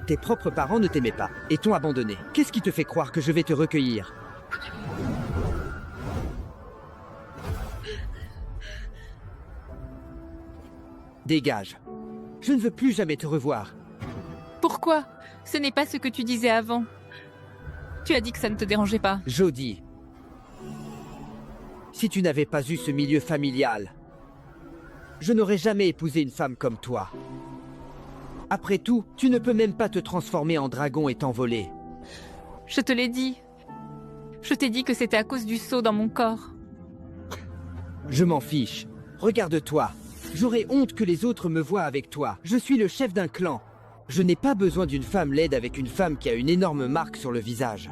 Tes propres parents ne t'aimaient pas et t'ont abandonné. Qu'est-ce qui te fait croire que je vais te recueillir? Dégage. Je ne veux plus jamais te revoir. Pourquoi? Ce n'est pas ce que tu disais avant. Tu as dit que ça ne te dérangeait pas. Jodie, si tu n'avais pas eu ce milieu familial, je n'aurais jamais épousé une femme comme toi. Après tout, tu ne peux même pas te transformer en dragon et t'envoler. Je te l'ai dit. Je t'ai dit que c'était à cause du sceau dans mon corps. Je m'en fiche. Regarde-toi. J'aurais honte que les autres me voient avec toi. Je suis le chef d'un clan. Je n'ai pas besoin d'une femme laide avec une femme qui a une énorme marque sur le visage.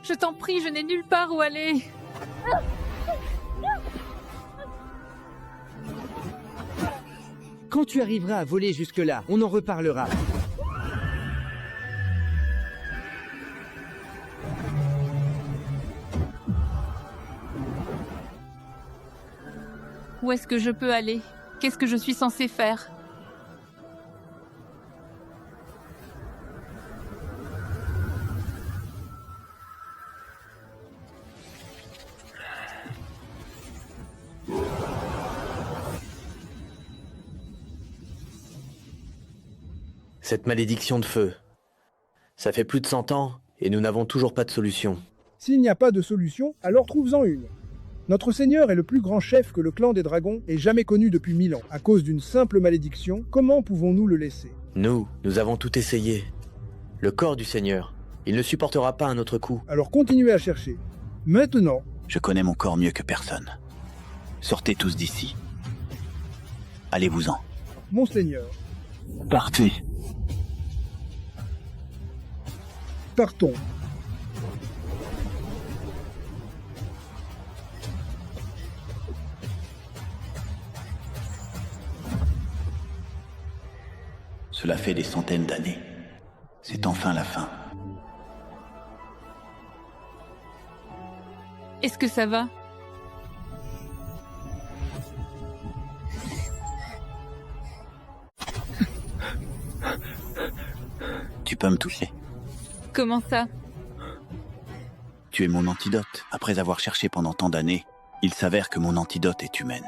Je t'en prie, je n'ai nulle part où aller. Quand tu arriveras à voler jusque-là, on en reparlera. Où est-ce que je peux aller? Qu'est-ce que je suis censée faire? Cette malédiction de feu. Ça fait plus de 100 ans et nous n'avons toujours pas de solution. S'il n'y a pas de solution, alors trouve-en une. Notre seigneur est le plus grand chef que le clan des dragons ait jamais connu depuis 1000 ans. À cause d'une simple malédiction, comment pouvons-nous le laisser? Nous avons tout essayé. Le corps du Seigneur, il ne supportera pas un autre coup. Alors continuez à chercher. Maintenant, Je connais mon corps mieux que personne. Sortez tous d'ici. Allez-vous-en. mon seigneur, Partez. partons. Cela fait des centaines d'années. C'est enfin la fin. Est-ce que ça va? Tu peux me toucher. Comment ça? Tu es mon antidote. Après avoir cherché pendant tant d'années, il s'avère que mon antidote est humaine.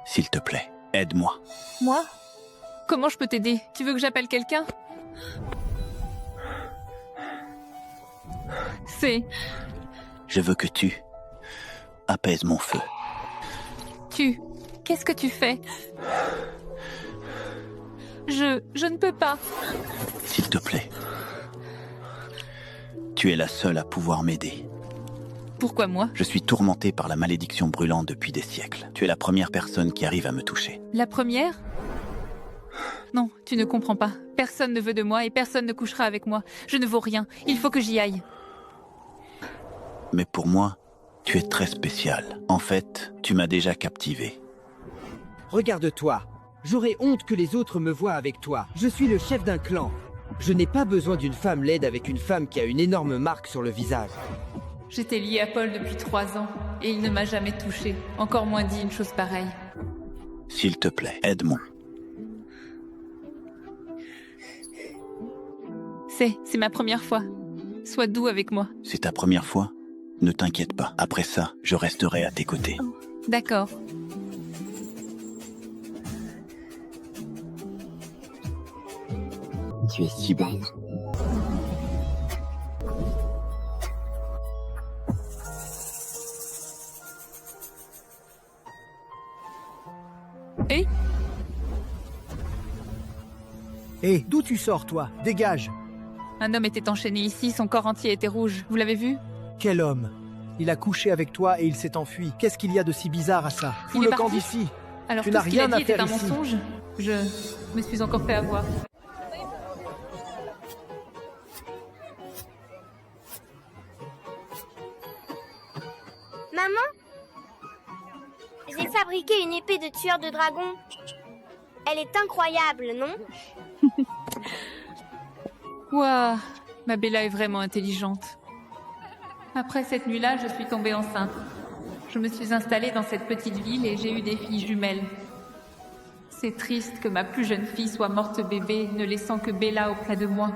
S'il te plaît, aide-moi. Moi? Comment je peux t'aider? Tu veux que j'appelle quelqu'un? Je veux que tu apaises mon feu. Qu'est-ce que tu fais? Je ne peux pas. S'il te plaît. Tu es la seule à pouvoir m'aider. Pourquoi moi? Je suis tourmenté par la malédiction brûlante depuis des siècles. Tu es la première personne qui arrive à me toucher. La première? Non, tu ne comprends pas. Personne ne veut de moi et personne ne couchera avec moi. Je ne vaux rien. Il faut que j'y aille. Mais pour moi, tu es très spécial. En fait, tu m'as déjà captivé. Regarde-toi. J'aurais honte que les autres me voient avec toi. Je suis le chef d'un clan. Je n'ai pas besoin d'une femme laide avec une femme qui a une énorme marque sur le visage. J'étais liée à Paul depuis 3 ans et il ne m'a jamais touchée. Encore moins dit une chose pareille. S'il te plaît, aide-moi. C'est ma première fois. Sois doux avec moi. C'est ta première fois? Ne t'inquiète pas. Après ça, je resterai à tes côtés. D'accord. Tu es si belle. Et Hé, d'où tu sors, toi? Dégage! un homme était enchaîné ici, son corps entier était rouge. Vous l'avez vu? Quel homme? Il a couché avec toi et il s'est enfui. Qu'est-ce qu'il y a de si bizarre à ça? Fous Il est le camp parti? d'ici! Alors Tu tout n'as ce qu'il a rien à dit était faire un ici. mensonge? Je me suis encore fait avoir. Maman, j'ai fabriqué une épée de tueur de dragon. Elle est incroyable, non? Ouah, ma Bella est vraiment intelligente. Après cette nuit-là, je suis tombée enceinte. Je me suis installée dans cette petite ville et j'ai eu des filles jumelles. C'est triste que ma plus jeune fille soit morte bébé, ne laissant que Bella auprès de moi.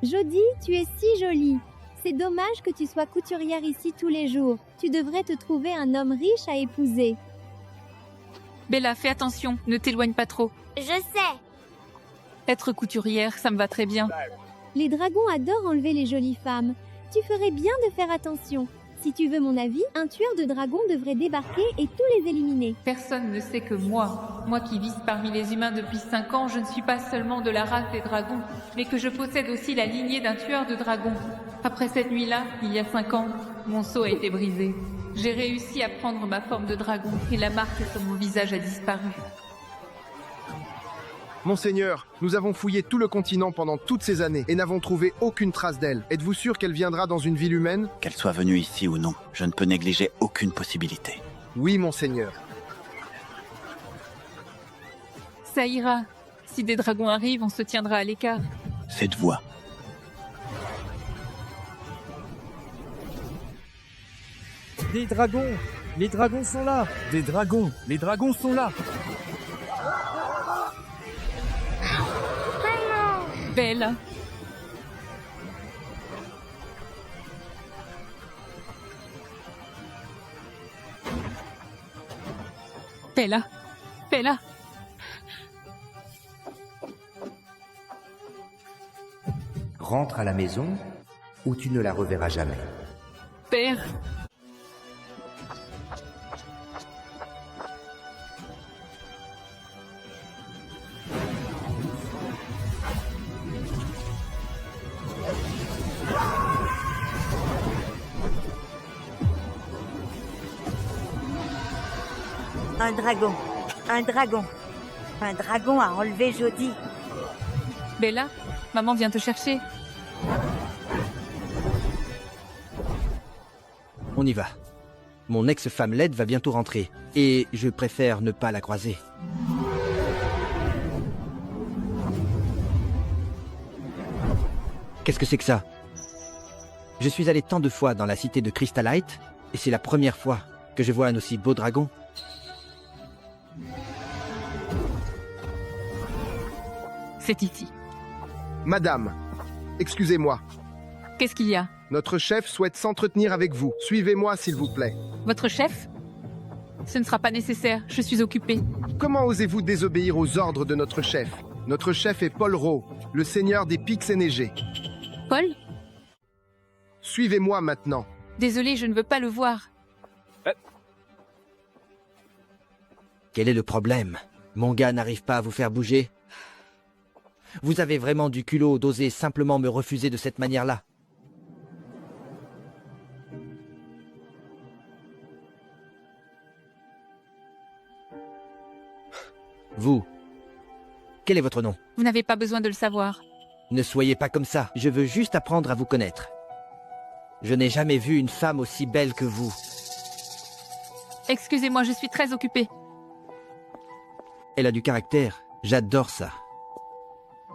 Jodie, tu es si jolie. C'est dommage que tu sois couturière ici tous les jours. Tu devrais te trouver un homme riche à épouser. Bella, fais attention, ne t'éloigne pas trop. Je sais. Être couturière, ça me va très bien. Les dragons adorent enlever les jolies femmes. Tu ferais bien de faire attention. Si tu veux mon avis, un tueur de dragons devrait débarquer et tous les éliminer. Personne ne sait que moi qui vis parmi les humains depuis 5 ans, je ne suis pas seulement de la race des dragons, mais que je possède aussi la lignée d'un tueur de dragons. Après cette nuit-là, il y a 5 ans, mon sceau a été brisé. J'ai réussi à prendre ma forme de dragon et la marque sur mon visage a disparu. Monseigneur, nous avons fouillé tout le continent pendant toutes ces années et n'avons trouvé aucune trace d'elle. Êtes-vous sûr qu'elle viendra dans une ville humaine? Qu'elle soit venue ici ou non, je ne peux négliger aucune possibilité. Oui, monseigneur. Ça ira. Si des dragons arrivent, on se tiendra à l'écart. Cette voix. Des dragons! Les dragons sont là! Des dragons! Les dragons sont là! Belle. Bella. Bella. Rentre à la maison ou tu ne la reverras jamais. Père. Un dragon. Un dragon. Un dragon a enlevé Jodie. Bella, maman vient te chercher. On y va. Mon ex-femme laide va bientôt rentrer. Et je préfère ne pas la croiser. Qu'est-ce que c'est que ça? Je suis allé tant de fois dans la cité de Crystalite, et c'est la première fois que je vois un aussi beau dragon. C'est ici. Madame, excusez-moi. Qu'est-ce qu'il y a? Notre chef souhaite s'entretenir avec vous. Suivez-moi, s'il vous plaît. Votre chef? Ce ne sera pas nécessaire, je suis occupée. Comment osez-vous désobéir aux ordres de notre chef? Notre chef est Paul Rowe, le seigneur des Pics enneigés. Paul? Suivez-moi maintenant. Désolée, je ne veux pas le voir. Quel est le problème? Mon gars n'arrive pas à vous faire bouger? Vous avez vraiment du culot d'oser simplement me refuser de cette manière-là. Vous, quel est votre nom? Vous n'avez pas besoin de le savoir. Ne soyez pas comme ça, je veux juste apprendre à vous connaître. Je n'ai jamais vu une femme aussi belle que vous. Excusez-moi, je suis très occupée. Elle a du caractère, j'adore ça.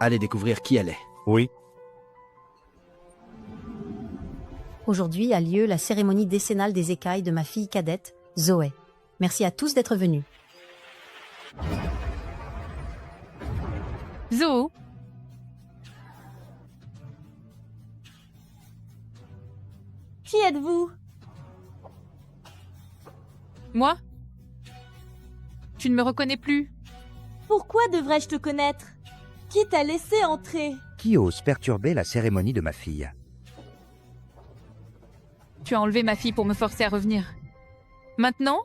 Allez découvrir qui elle est. Oui. Aujourd'hui a lieu la cérémonie décennale des écailles de ma fille cadette, Zoé. Merci à tous d'être venus. Zo. Qui êtes-vous? Moi? Tu ne me reconnais plus? Pourquoi devrais-je te connaître? Qui t'a laissé entrer? Qui ose perturber la cérémonie de ma fille? Tu as enlevé ma fille pour me forcer à revenir. Maintenant?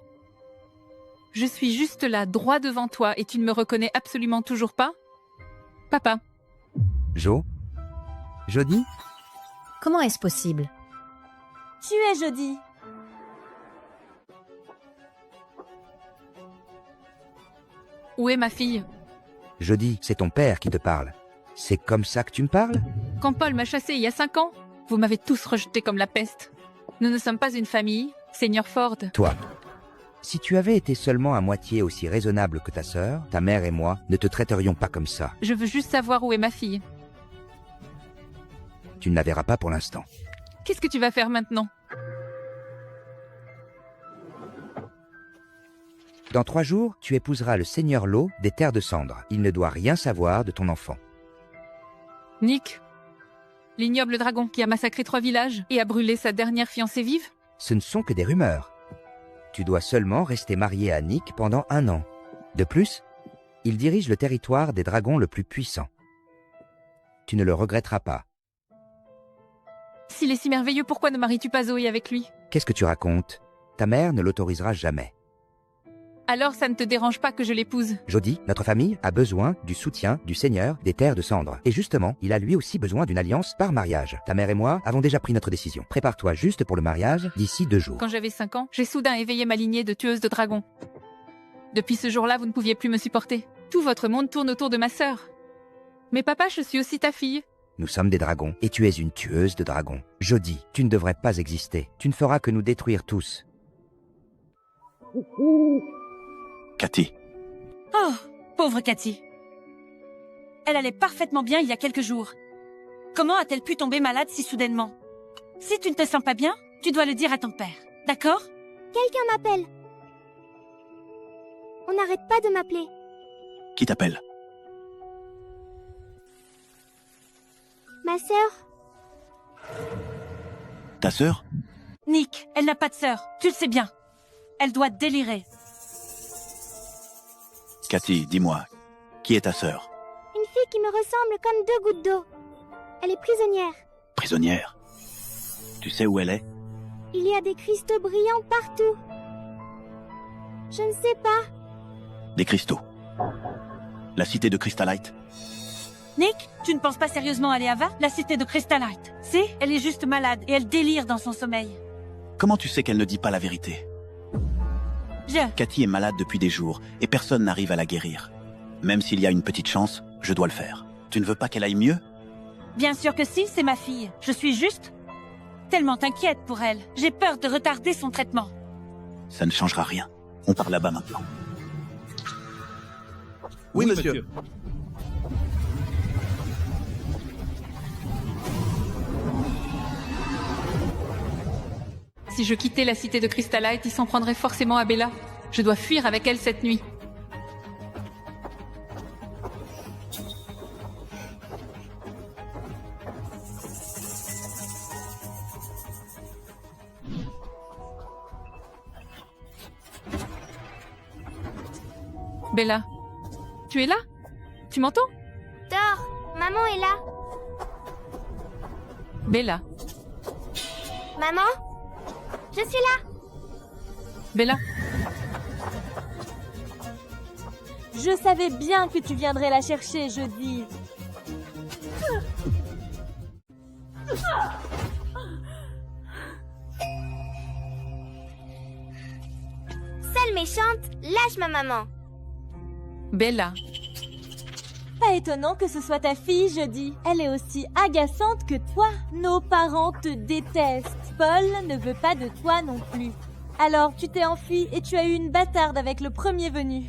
Je suis juste là, droit devant toi, et tu ne me reconnais absolument toujours pas? Papa. Jo? Jodie? Comment est-ce possible? Tu es Jodie. Où est ma fille? Jodie, c'est ton père qui te parle. C'est comme ça que tu me parles? Quand Paul m'a chassée il y a 5 ans, vous m'avez tous rejeté comme la peste. Nous ne sommes pas une famille, Seigneur Ford. Toi, si tu avais été seulement à moitié aussi raisonnable que ta sœur, ta mère et moi ne te traiterions pas comme ça. Je veux juste savoir où est ma fille. Tu ne la verras pas pour l'instant. Qu'est-ce que tu vas faire maintenant? Dans 3 jours, tu épouseras le seigneur Lo des Terres de Cendre. Il ne doit rien savoir de ton enfant. Nick, l'ignoble dragon qui a massacré 3 villages et a brûlé sa dernière fiancée vive? Ce ne sont que des rumeurs. Tu dois seulement rester marié à Nick pendant 1 an. De plus, il dirige le territoire des dragons le plus puissant. Tu ne le regretteras pas. S'il est si merveilleux, pourquoi ne maries-tu pas Zoé avec lui? Qu'est-ce que tu racontes? Ta mère ne l'autorisera jamais. Alors ça ne te dérange pas que je l'épouse? Jody, notre famille a besoin du soutien du seigneur des Terres de Cendre. Et justement, il a lui aussi besoin d'une alliance par mariage. Ta mère et moi avons déjà pris notre décision. Prépare-toi juste pour le mariage d'ici 2 jours. Quand j'avais 5 ans, j'ai soudain éveillé ma lignée de tueuses de dragons. Depuis ce jour-là, vous ne pouviez plus me supporter. Tout votre monde tourne autour de ma sœur. Mais papa, je suis aussi ta fille. Nous sommes des dragons, et tu es une tueuse de dragons. Jody, tu ne devrais pas exister. Tu ne feras que nous détruire tous. Cathy. Oh, pauvre Cathy. Elle allait parfaitement bien il y a quelques jours. Comment a-t-elle pu tomber malade si soudainement? Si tu ne te sens pas bien, tu dois le dire à ton père, d'accord? Quelqu'un m'appelle. On n'arrête pas de m'appeler. Qui t'appelle? Ma sœur. Ta sœur? Nick, elle n'a pas de sœur, tu le sais bien. Elle doit délirer. Cathy, dis-moi, qui est ta sœur? Une fille qui me ressemble comme 2 gouttes d'eau. Elle est prisonnière. Prisonnière? Tu sais où elle est? Il y a des cristaux brillants partout. Je ne sais pas. Des cristaux. La cité de Crystalite. Nick, tu ne penses pas sérieusement aller à Va, la cité de Crystalite? C'est, elle est juste malade et elle délire dans son sommeil. Comment tu sais qu'elle ne dit pas la vérité? Cathy est malade depuis des jours et personne n'arrive à la guérir. Même s'il y a une petite chance, je dois le faire. Tu ne veux pas qu'elle aille mieux? Bien sûr que si, c'est ma fille. Je suis juste tellement inquiète pour elle. J'ai peur de retarder son traitement. Ça ne changera rien. On part là-bas maintenant. Oui, monsieur. Si je quittais la cité de Crystalite, il s'en prendrait forcément à Bella. Je dois fuir avec elle cette nuit. Bella, tu es là? Tu m'entends? Dors, maman est là. Bella, Maman? Je suis là. Bella. Je savais bien que tu viendrais la chercher, Jody. Sale méchante, lâche ma maman. Bella. Pas étonnant que ce soit ta fille, Jody. Elle est aussi agaçante que toi. Nos parents te détestent. Paul ne veut pas de toi non plus. Alors tu t'es enfui et tu as eu une bâtarde avec le premier venu.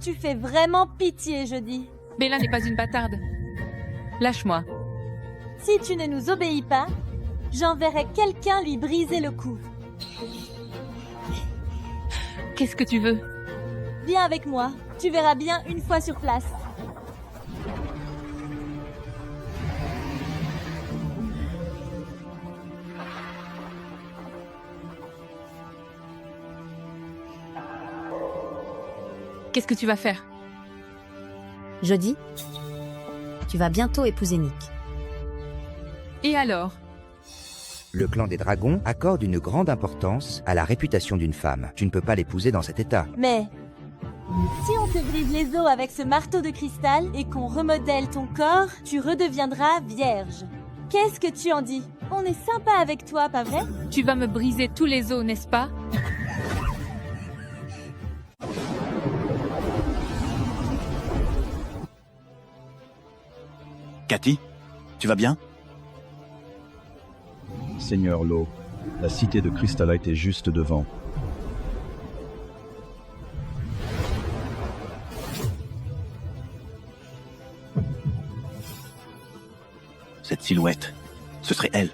Tu fais vraiment pitié, Jody. Bella n'est pas une bâtarde. Lâche-moi. Si tu ne nous obéis pas, j'enverrai quelqu'un lui briser le cou. Qu'est-ce que tu veux? Viens avec moi. Tu verras bien une fois sur place. Qu'est-ce que tu vas faire? Jody, tu vas bientôt épouser Nick. Et alors? Le clan des dragons accorde une grande importance à la réputation d'une femme. Tu ne peux pas l'épouser dans cet état. Mais si on te brise les os avec ce marteau de cristal et qu'on remodèle ton corps, tu redeviendras vierge. Qu'est-ce que tu en dis? On est sympa avec toi, pas vrai? Tu vas me briser tous les os, n'est-ce pas? Cathy, tu vas bien? Seigneur Lo, la cité de Crystalite est juste devant. Cette silhouette, ce serait elle.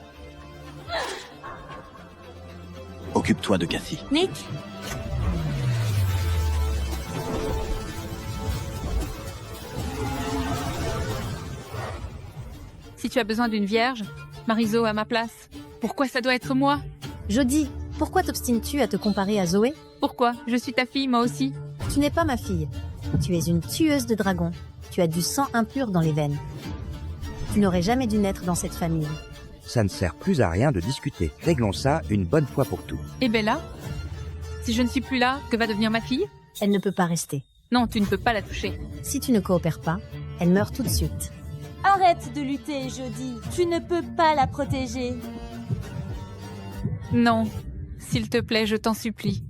Occupe-toi de Cathy. Nick? Si tu as besoin d'une vierge, Marie-Zo à ma place. Pourquoi ça doit être moi? Jodie, pourquoi t'obstines-tu à te comparer à Zoé? Pourquoi? Je suis ta fille, moi aussi. Tu n'es pas ma fille. Tu es une tueuse de dragons. Tu as du sang impur dans les veines. Tu n'aurais jamais dû naître dans cette famille. Ça ne sert plus à rien de discuter. Réglons ça une bonne fois pour tout. Et Bella? Si je ne suis plus là, que va devenir ma fille? Elle ne peut pas rester. Non, tu ne peux pas la toucher. Si tu ne coopères pas, elle meurt tout de suite. Arrête de lutter, Jodie. Tu ne peux pas la protéger. Non. S'il te plaît, je t'en supplie.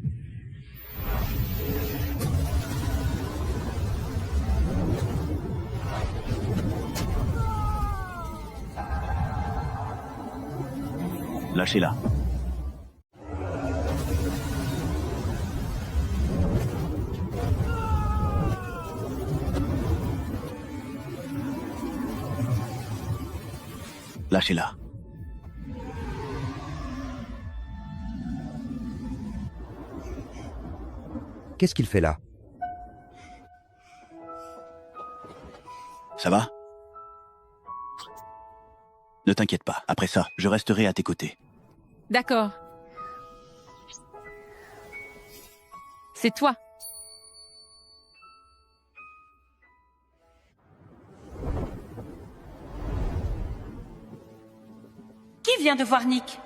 Lâchez-la. Lâchez-la. Qu'est-ce qu'il fait là? Ça va? Ne t'inquiète pas. Après ça, je resterai à tes côtés. D'accord. C'est toi. Qui vient de voir Nick?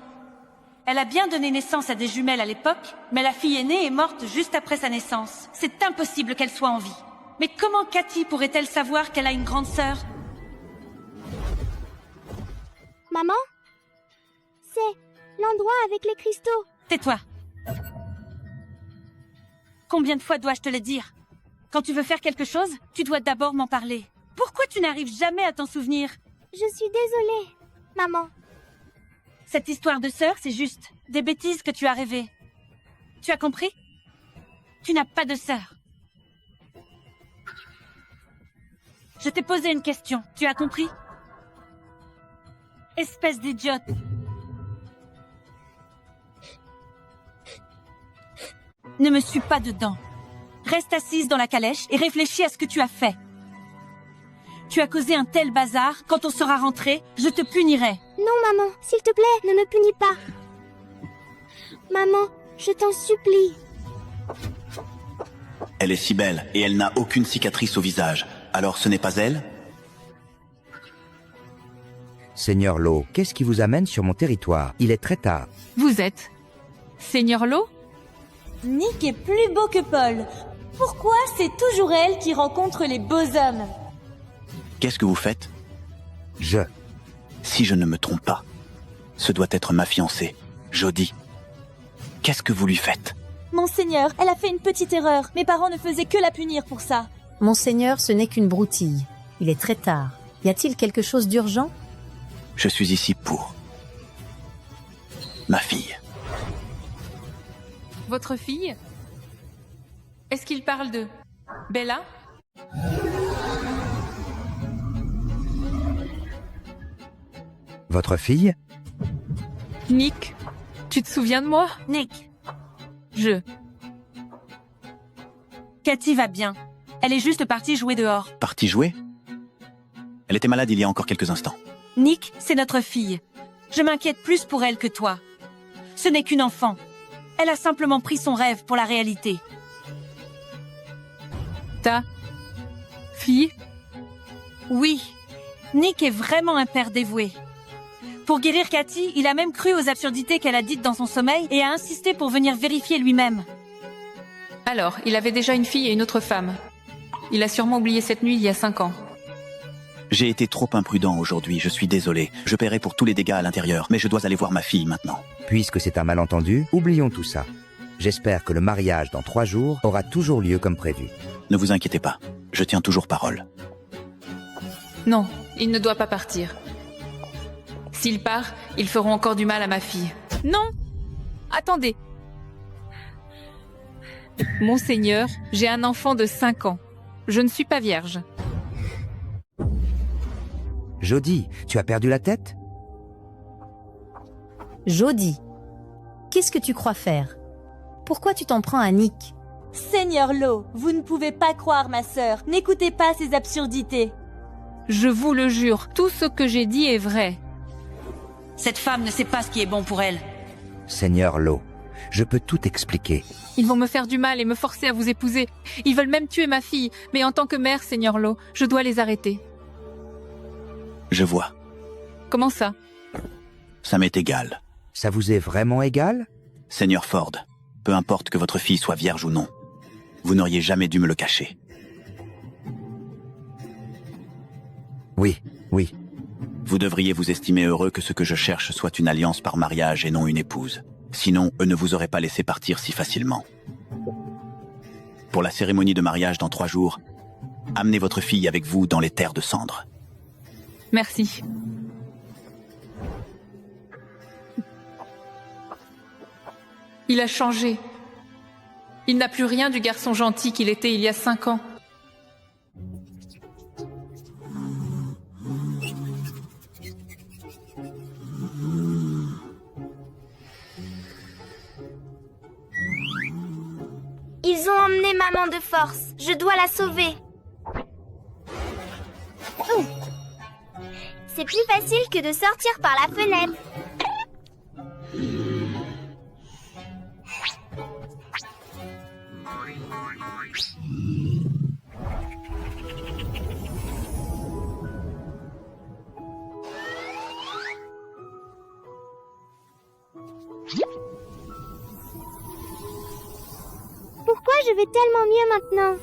Elle a bien donné naissance à des jumelles à l'époque, mais la fille aînée est morte juste après sa naissance. C'est impossible qu'elle soit en vie. Mais comment Cathy pourrait-elle savoir qu'elle a une grande sœur? Maman? C'est l'endroit avec les cristaux. Tais-toi. Combien de fois dois-je te le dire? Quand tu veux faire quelque chose, tu dois d'abord m'en parler. Pourquoi tu n'arrives jamais à t'en souvenir? Je suis désolée, maman. Cette histoire de sœur, c'est juste des bêtises que tu as rêvées. Tu as compris? Tu n'as pas de sœur. Je t'ai posé une question. Tu as compris? Espèce d'idiote. Ne me suis pas dedans. Reste assise dans la calèche et réfléchis à ce que tu as fait. Tu as causé un tel bazar, quand on sera rentré, je te punirai. Non, maman, s'il te plaît, ne me punis pas. Maman, je t'en supplie. Elle est si belle et elle n'a aucune cicatrice au visage. Alors ce n'est pas elle? Seigneur Lo, qu'est-ce qui vous amène sur mon territoire? Il est très tard. Vous êtes Seigneur Lo? Nick est plus beau que Paul. Pourquoi c'est toujours elle qui rencontre les beaux hommes? Qu'est-ce que vous faites? Si je ne me trompe pas, ce doit être ma fiancée, Jodie. Qu'est-ce que vous lui faites? Monseigneur, elle a fait une petite erreur. Mes parents ne faisaient que la punir pour ça. Monseigneur, ce n'est qu'une broutille. Il est très tard. Y a-t-il quelque chose d'urgent? Je suis ici pour ma fille. Votre fille? Est-ce qu'il parle de Bella? Votre fille? Nick, tu te souviens de moi? Nick. Cathy va bien. Elle est juste partie jouer dehors. Partie jouer? Elle était malade il y a encore quelques instants. Nick, c'est notre fille. Je m'inquiète plus pour elle que toi. Ce n'est qu'une enfant. Elle a simplement pris son rêve pour la réalité. Ta fille? Oui. Nick est vraiment un père dévoué. Pour guérir Cathy, il a même cru aux absurdités qu'elle a dites dans son sommeil et a insisté pour venir vérifier lui-même. Alors, il avait déjà une fille et une autre femme. Il a sûrement oublié cette nuit il y a 5 ans. J'ai été trop imprudent aujourd'hui, je suis désolé. Je paierai pour tous les dégâts à l'intérieur, mais je dois aller voir ma fille maintenant. Puisque c'est un malentendu, oublions tout ça. J'espère que le mariage dans 3 jours aura toujours lieu comme prévu. Ne vous inquiétez pas, je tiens toujours parole. Non, il ne doit pas partir. S'il part, ils feront encore du mal à ma fille. Non! Attendez! Monseigneur, j'ai un enfant de 5 ans. Je ne suis pas vierge. Jodie, tu as perdu la tête? Jodie, qu'est-ce que tu crois faire? Pourquoi tu t'en prends à Nick? Seigneur Lo, vous ne pouvez pas croire ma sœur. N'écoutez pas ces absurdités. Je vous le jure, tout ce que j'ai dit est vrai. Cette femme ne sait pas ce qui est bon pour elle. Seigneur Lo, je peux tout expliquer. Ils vont me faire du mal et me forcer à vous épouser. Ils veulent même tuer ma fille, mais en tant que mère, Seigneur Lo, je dois les arrêter. Je vois. Comment ça? Ça m'est égal. Ça vous est vraiment égal? Seigneur Ford, peu importe que votre fille soit vierge ou non, vous n'auriez jamais dû me le cacher. Oui, oui. Vous devriez vous estimer heureux que ce que je cherche soit une alliance par mariage et non une épouse. Sinon, eux ne vous auraient pas laissé partir si facilement. Pour la cérémonie de mariage dans 3 jours, amenez votre fille avec vous dans les terres de cendres. Merci. Il a changé. Il n'a plus rien du garçon gentil qu'il était il y a 5 ans. Ils ont emmené maman de force. Je dois la sauver. Oh. C'est plus facile que de sortir par la fenêtre. Pourquoi je vais tellement mieux maintenant?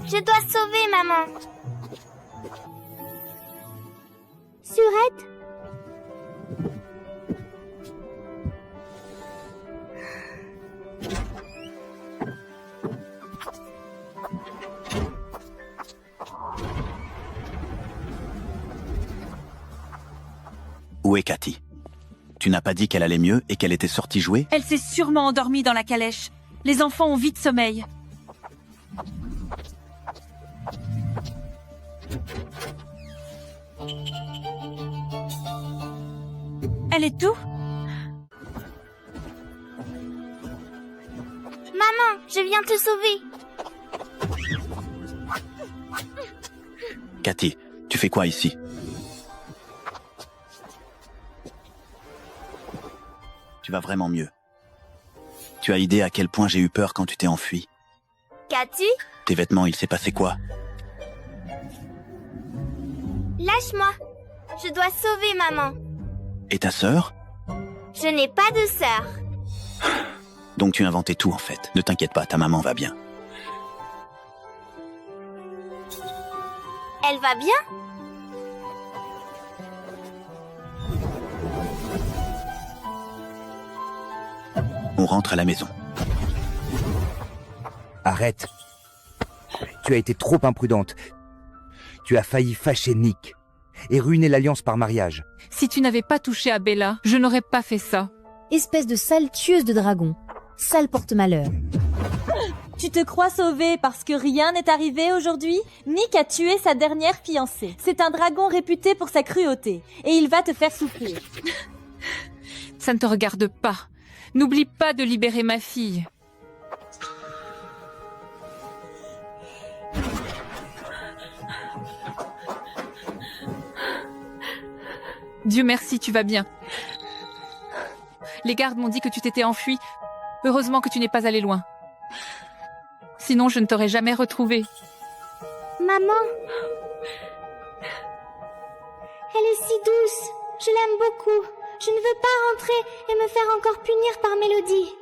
Je dois sauver maman. Surette? Où est Cathy? Tu n'as pas dit qu'elle allait mieux et qu'elle était sortie jouer? Elle s'est sûrement endormie dans la calèche. Les enfants ont vite sommeil. Elle est où? Maman, je viens te sauver. Cathy, tu fais quoi ici? Tu vas vraiment mieux. Tu as idée à quel point j'ai eu peur quand tu t'es enfuie? Cathy? Tes vêtements, il s'est passé quoi? Lâche-moi. Je dois sauver maman. Et ta sœur? Je n'ai pas de sœur. Donc tu inventais tout en fait. Ne t'inquiète pas, ta maman va bien. Elle va bien? On rentre à la maison. Arrête. Tu as été trop imprudente. Tu as failli fâcher Nick et ruiner l'alliance par mariage. Si tu n'avais pas touché à Bella, je n'aurais pas fait ça. Espèce de sale tueuse de dragon. Sale porte-malheur. Tu te crois sauvée parce que rien n'est arrivé aujourd'hui? Nick a tué sa dernière fiancée. C'est un dragon réputé pour sa cruauté. Et il va te faire souffrir. Ça ne te regarde pas. N'oublie pas de libérer ma fille. Dieu merci, tu vas bien. Les gardes m'ont dit que tu t'étais enfui. Heureusement que tu n'es pas allé loin. Sinon, je ne t'aurais jamais retrouvée. Maman. Elle est si douce. Je l'aime beaucoup. Je ne veux pas rentrer et me faire encore punir par Mélodie.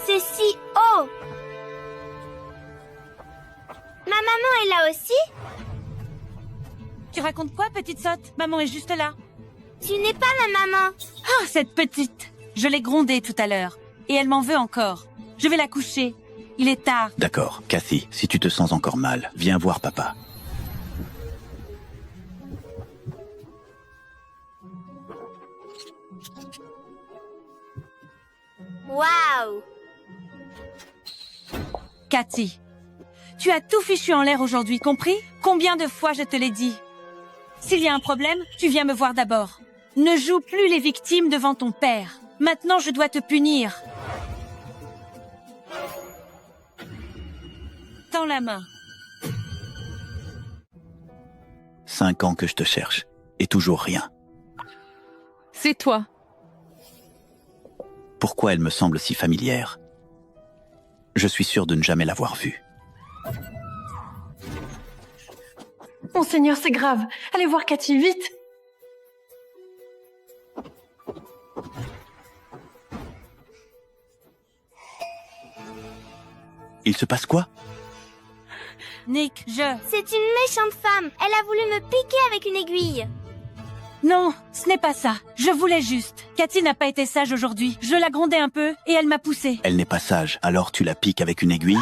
C'est si haut. Ma maman est là aussi? Tu racontes quoi, petite sotte? Maman est juste là. Tu n'es pas ma maman. Oh, cette petite! Je l'ai grondée tout à l'heure. Et elle m'en veut encore. Je vais la coucher. Il est tard. D'accord, Cathy, si tu te sens encore mal, viens voir papa. Waouh! Cathy, Tu as tout fichu en l'air aujourd'hui, compris? Combien de fois je te l'ai dit? S'il y a un problème, tu viens me voir d'abord. Ne joue plus les victimes devant ton père. Maintenant, je dois te punir. Tends la main. 5 ans que je te cherche. Et toujours rien. C'est toi. Pourquoi elle me semble si familière? Je suis sûr de ne jamais l'avoir vue. Monseigneur, c'est grave. Allez voir Cathy, vite. Il se passe quoi? Nick, C'est une méchante femme. Elle a voulu me piquer avec une aiguille. Non, ce n'est pas ça. Je voulais juste. Cathy n'a pas été sage aujourd'hui. Je la grondais un peu et elle m'a poussée. Elle n'est pas sage, alors tu la piques avec une aiguille?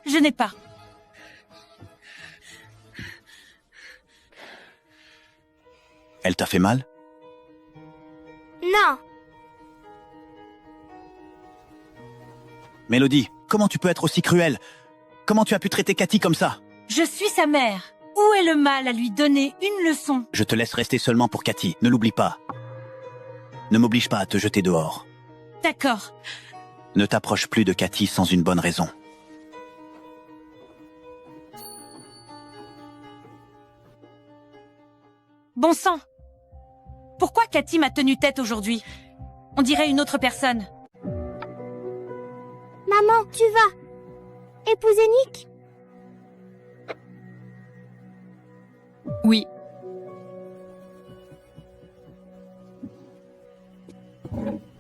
Je n'ai pas. Elle t'a fait mal? Non. Mélodie, comment tu peux être aussi cruelle? Comment tu as pu traiter Cathy comme ça? Je suis sa mère. Où est le mal à lui donner une leçon? Je te laisse rester seulement pour Cathy, ne l'oublie pas. Ne m'oblige pas à te jeter dehors. D'accord. Ne t'approche plus de Cathy sans une bonne raison. Bon sang! Pourquoi Cathy m'a tenu tête aujourd'hui? On dirait une autre personne. Maman, tu vas épouser Nick? Oui.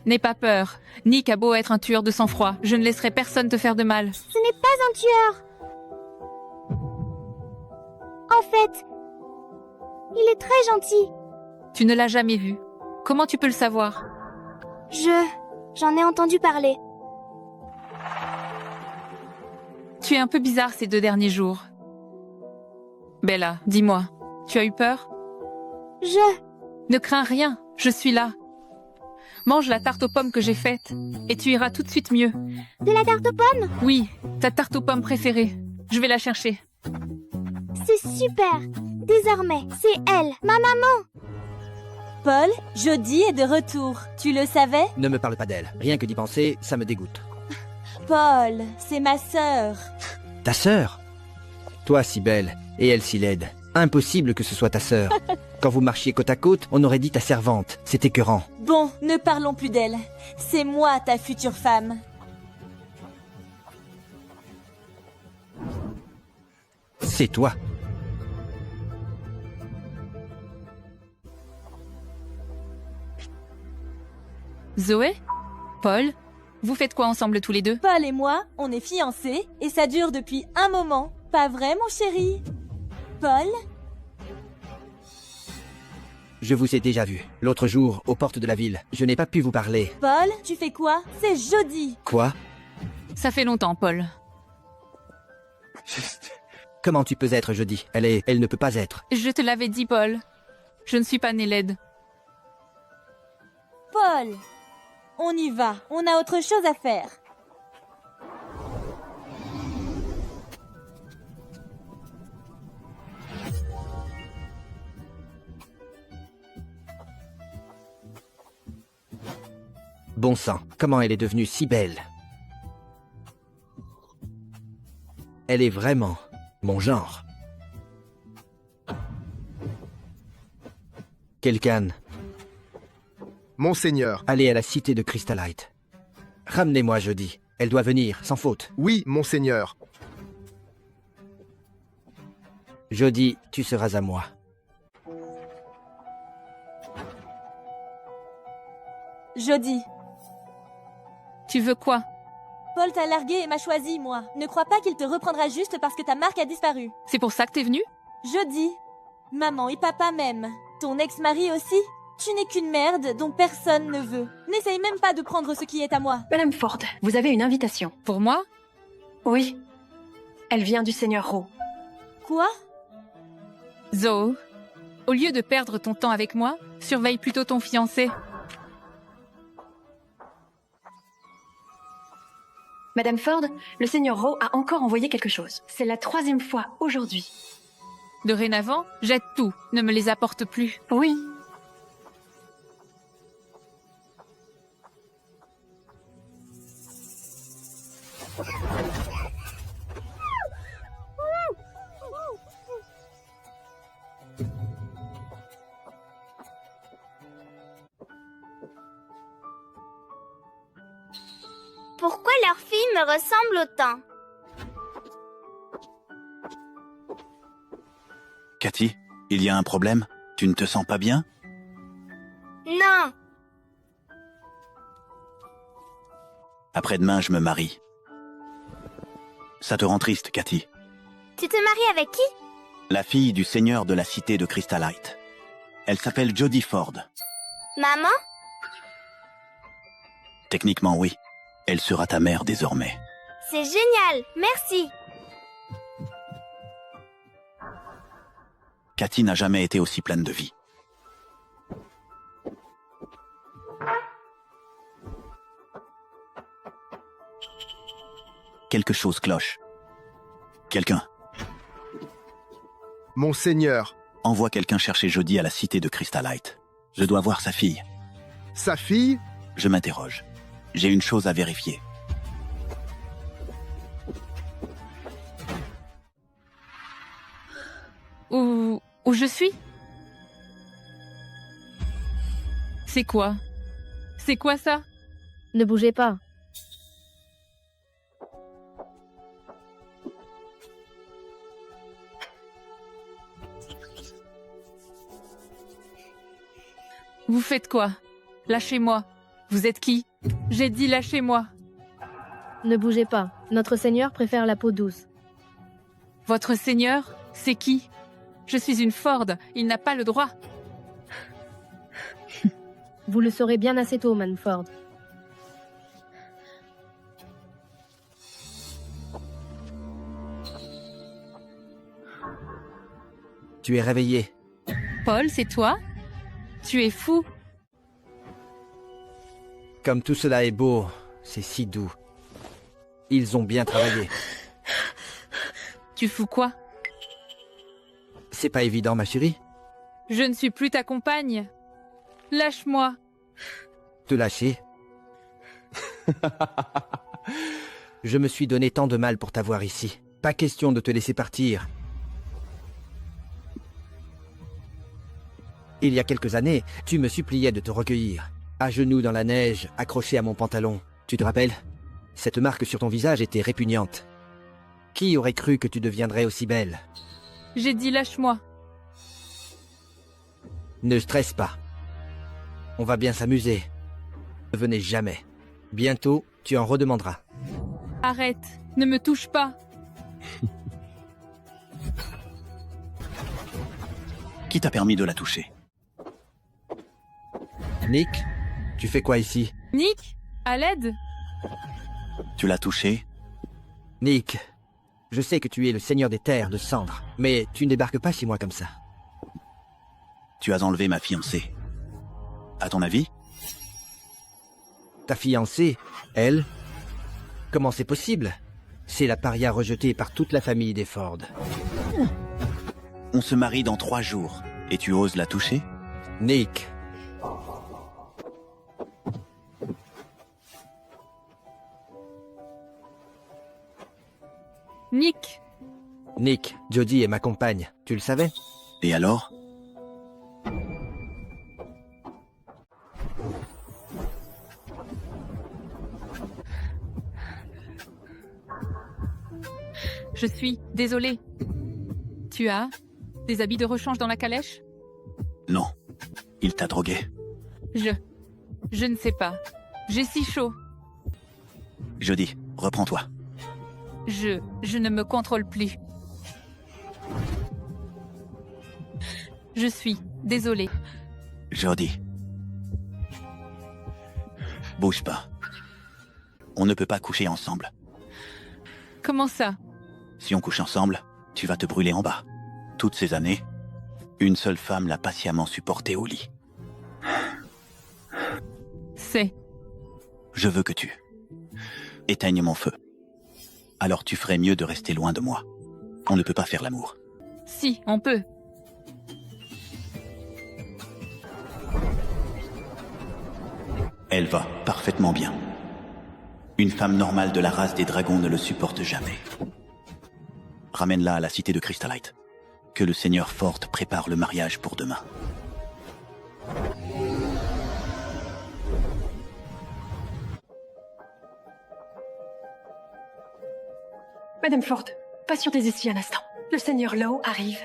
N'aie pas peur. Nick a beau être un tueur de sang-froid, je ne laisserai personne te faire de mal. Ce n'est pas un tueur. En fait, il est très gentil. Tu ne l'as jamais vu. Comment tu peux le savoir? J'en ai entendu parler. Tu es un peu bizarre ces 2 derniers jours. Bella, dis-moi, tu as eu peur? Ne crains rien, je suis là. Mange la tarte aux pommes que j'ai faite, et tu iras tout de suite mieux. De la tarte aux pommes? Oui, ta tarte aux pommes préférée. Je vais la chercher. C'est super. Désormais, c'est elle, ma maman. Paul, Jodie est de retour. Tu le savais? Ne me parle pas d'elle. Rien que d'y penser, ça me dégoûte. Paul, c'est ma sœur. Ta sœur? Toi si belle, et elle si laide. Impossible que ce soit ta sœur. Quand vous marchiez côte à côte, on aurait dit ta servante. C'est écœurant. Bon, ne parlons plus d'elle. C'est moi ta future femme. C'est toi. Zoé? Paul? Vous faites quoi ensemble tous les deux? Paul et moi, on est fiancés et ça dure depuis un moment. Pas vrai, mon chéri? Paul? Je vous ai déjà vu. L'autre jour, aux portes de la ville. Je n'ai pas pu vous parler. Paul, tu fais quoi? C'est Jodie. Quoi? Ça fait longtemps, Paul. Comment tu peux être Jodie? Elle ne peut pas être. Je te l'avais dit, Paul. Je ne suis pas née laide. Paul, on y va. On a autre chose à faire. Bon sang, comment elle est devenue si belle? Elle est vraiment mon genre. Quelqu'un. Monseigneur. Allez à la cité de Crystalite. Ramenez-moi jeudi. Elle doit venir, sans faute. Oui, monseigneur. Jeudi, tu seras à moi. Jodie. Tu veux quoi? Paul t'a largué et m'a choisi, moi. Ne crois pas qu'il te reprendra juste parce que ta marque a disparu. C'est pour ça que t'es venue? Jodie. Maman et papa m'aiment. Ton ex-mari aussi. Tu n'es qu'une merde dont personne ne veut. N'essaye même pas de prendre ce qui est à moi. Madame Ford, vous avez une invitation. Pour moi? Oui. Elle vient du Seigneur Rowe. Quoi? Zoe, au lieu de perdre ton temps avec moi, surveille plutôt ton fiancé. Madame Ford, le Seigneur Rowe a encore envoyé quelque chose. C'est la 3e fois aujourd'hui. Dorénavant, jette tout, ne me les apporte plus. Oui. Pourquoi leurs filles me ressemblent autant? Cathy, il y a un problème? Tu ne te sens pas bien? Non. Après-demain, je me marie. Ça te rend triste, Cathy? Tu te maries avec qui? La fille du seigneur de la cité de Crystalite. Elle s'appelle Jodie Ford. Maman? Techniquement, oui. Elle sera ta mère désormais. C'est génial, merci. Cathy n'a jamais été aussi pleine de vie. Quelque chose cloche. Quelqu'un. Monseigneur. Envoie quelqu'un chercher Jodie à la cité de Crystalite. Je dois voir sa fille. Sa fille? Je m'interroge. J'ai une chose à vérifier. Où je suis? C'est quoi? C'est quoi ça? Ne bougez pas. Vous faites quoi? Lâchez-moi. Vous êtes qui? J'ai dit lâchez-moi. Ne bougez pas. Notre Seigneur préfère la peau douce. Votre Seigneur? C'est qui? Je suis une Ford. Il n'a pas le droit. Vous le saurez bien assez tôt, Manford. Tu es réveillé. Paul, c'est toi? Tu es fou. Comme tout cela est beau, c'est si doux. Ils ont bien travaillé. Tu fous quoi? C'est pas évident, ma chérie. Je ne suis plus ta compagne. Lâche-moi. Te lâcher. Je me suis donné tant de mal pour t'avoir ici. Pas question de te laisser partir. Il y a quelques années, tu me suppliais de te recueillir. À genoux dans la neige, accroché à mon pantalon. Tu te rappelles? Cette marque sur ton visage était répugnante. Qui aurait cru que tu deviendrais aussi belle? J'ai dit lâche-moi. Ne stresse pas. On va bien s'amuser. Ne venez jamais. Bientôt, tu en redemanderas. Arrête, ne me touche pas. Qui t'a permis de la toucher? Nick, tu fais quoi ici? Nick, à l'aide? Tu l'as touché? Nick, je sais que tu es le seigneur des terres de cendres, mais tu ne débarques pas chez moi comme ça. Tu as enlevé ma fiancée. À ton avis? Ta fiancée, elle? Comment c'est possible? C'est la paria rejetée par toute la famille des Ford. On se marie dans 3 jours, et tu oses la toucher? Nick. Nick. Nick, Jodie est ma compagne, tu le savais? Et alors? Je suis désolée. Tu as des habits de rechange dans la calèche? Non. Il t'a drogué. Je ne sais pas. J'ai si chaud. Jodie, reprends-toi. Je ne me contrôle plus. Je suis désolée. Jodie. Bouge pas. On ne peut pas coucher ensemble. Comment ça? Si on couche ensemble, tu vas te brûler en bas. Toutes ces années, une seule femme l'a patiemment supporté au lit. C'est... Je veux que tu éteignes mon feu. alors tu ferais mieux de rester loin de moi. On ne peut pas faire l'amour. Si, on peut. Elle va parfaitement bien. Une femme normale de la race des dragons ne le supporte jamais. Ramène-la à la cité de Crystalite. Que le seigneur Ford prépare le mariage pour demain. Madame Ford, patientez ici un instant. Le seigneur Lowe arrive.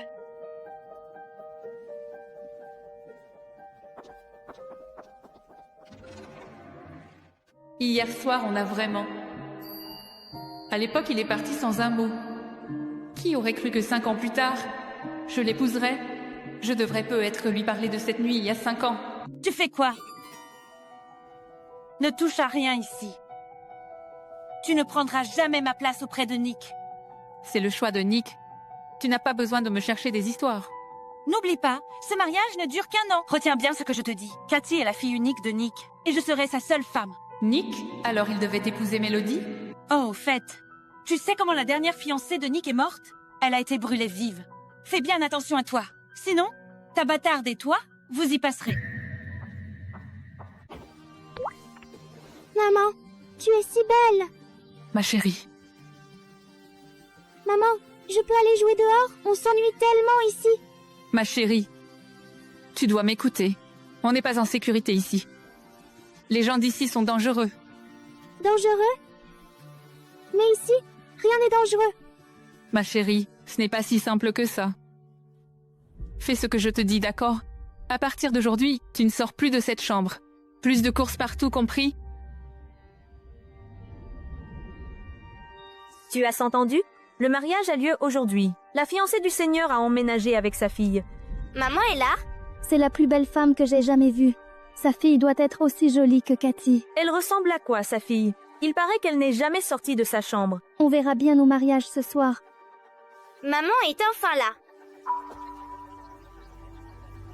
Hier soir, on a vraiment... À l'époque, il est parti sans un mot. Qui aurait cru que 5 ans plus tard, je l'épouserais? Je devrais peut-être lui parler de cette nuit il y a 5 ans. Tu fais quoi? Ne touche à rien ici. Tu ne prendras jamais ma place auprès de Nick. C'est le choix de Nick. Tu n'as pas besoin de me chercher des histoires. N'oublie pas, ce mariage ne dure qu'un an. Retiens bien ce que je te dis. Cathy est la fille unique de Nick, et je serai sa seule femme. Nick? Alors il devait épouser Mélodie? Oh, au fait, tu sais comment la dernière fiancée de Nick est morte? Elle a été brûlée vive. Fais bien attention à toi. Sinon, ta bâtarde et toi, vous y passerez. Maman, tu es si belle. Ma chérie. Maman, je peux aller jouer dehors? On s'ennuie tellement ici. Ma chérie. Tu dois m'écouter. On n'est pas en sécurité ici. Les gens d'ici sont dangereux. Dangereux? Mais ici, rien n'est dangereux. Ma chérie, ce n'est pas si simple que ça. Fais ce que je te dis, d'accord? À partir d'aujourd'hui, tu ne sors plus de cette chambre. Plus de courses partout, compris? Tu as entendu? Le mariage a lieu aujourd'hui. La fiancée du seigneur a emménagé avec sa fille. Maman est là? C'est la plus belle femme que j'ai jamais vue. Sa fille doit être aussi jolie que Cathy. Elle ressemble à quoi, sa fille? Il paraît qu'elle n'est jamais sortie de sa chambre. On verra bien au mariage ce soir. Maman est enfin là.